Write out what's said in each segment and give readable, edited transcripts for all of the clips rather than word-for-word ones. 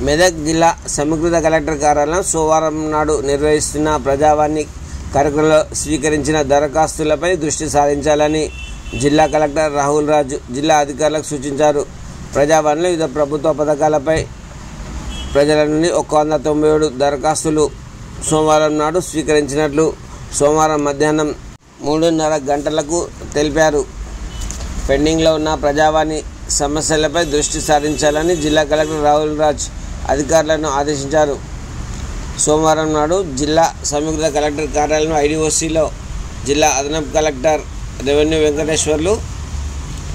మెదక్ జిల్లా సమీకృత కలెక్టర్ కార్యాలయం సోమవారం నాడు నిర్వహిస్తున్న ప్రజావాణి కార్యక్రమంలో స్వీకరించిన దరఖాస్తులపై దృష్టి సారించాలని జిల్లా కలెక్టర్ రాహుల్ రాజు జిల్లా అధికారులకు సూచించారు. ప్రజావాణిలో వివిధ ప్రభుత్వ పథకాలపై ప్రజల నుండి 197 దరఖాస్తులు సోమవారం నాడు స్వీకరించినట్లు సోమవారం మధ్యాహ్నం 3:30 గంటలకు తెలిపారు. పెండింగ్లో ఉన్న ప్రజావాణి సమస్యలపై దృష్టి సారించాలని జిల్లా కలెక్టర్ రాహుల్ రాజ్ అధికారులను ఆదేశించారు. సోమవారం నాడు జిల్లా సమీకృత కలెక్టర్ కార్యాలయం ఐడిఓసిలో జిల్లా అదనపు కలెక్టర్ రెవెన్యూ వెంకటేశ్వర్లు,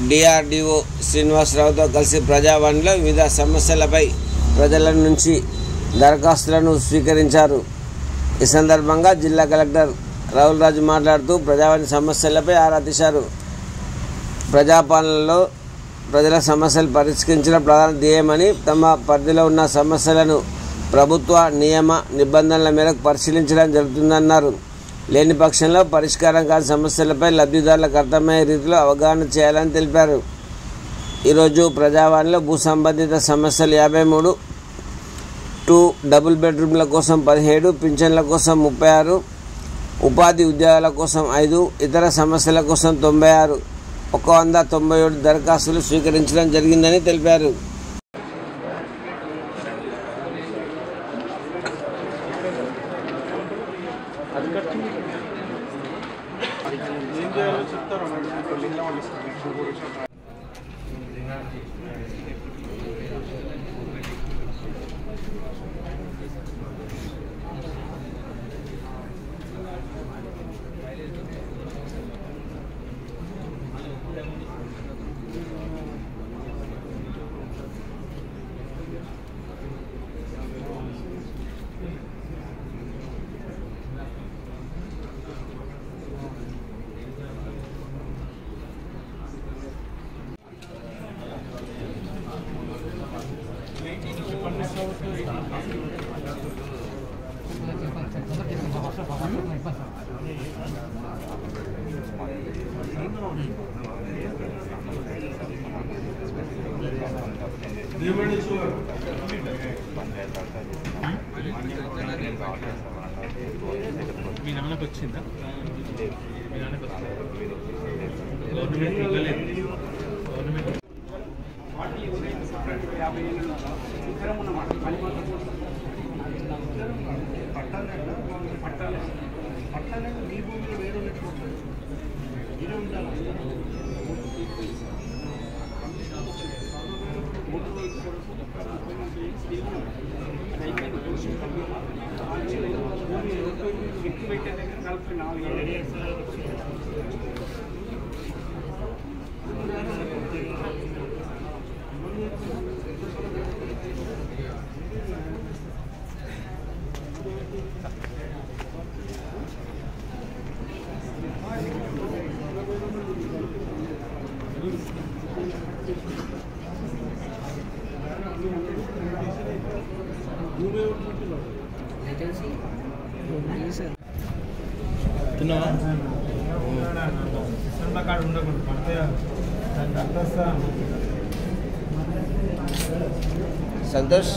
డిఆర్డిఓ శ్రీనివాసరావుతో కలిసి ప్రజావాణిలో వివిధ సమస్యలపై ప్రజల నుంచి దరఖాస్తులను స్వీకరించారు. ఈ సందర్భంగా జిల్లా కలెక్టర్ రాహుల్ రాజు మాట్లాడుతూ ప్రజావాణి సమస్యలపై ఆరా తీశారు. ప్రజాపాలనలో ప్రజల సమస్యలు పరిష్కరించడం ప్రధాన ధ్యేయమని, తమ పరిధిలో ఉన్న సమస్యలను ప్రభుత్వ నియమ నిబంధనల మేరకు పరిశీలించడం జరుగుతుందన్నారు. లేని పక్షంలో పరిష్కారం కాని సమస్యలపై లబ్ధిదారులకు అర్థమయ్యే రీతిలో అవగాహన చేయాలని తెలిపారు. ఈరోజు ప్రజావాణిలో భూ సంబంధిత సమస్యలు 53, 2 డబుల్ బెడ్రూమ్ల కోసం 17, పింఛన్ల కోసం 36, ఉపాధి ఉద్యోగాల కోసం 5, ఇతర సమస్యల కోసం 96, 197 దరఖాస్తులు స్వీకరించడం జరిగిందని తెలిపారు. మీ నాన్నకు వచ్చిందా? మీ నాన్నకు గవర్నమెంట్ సంతోష్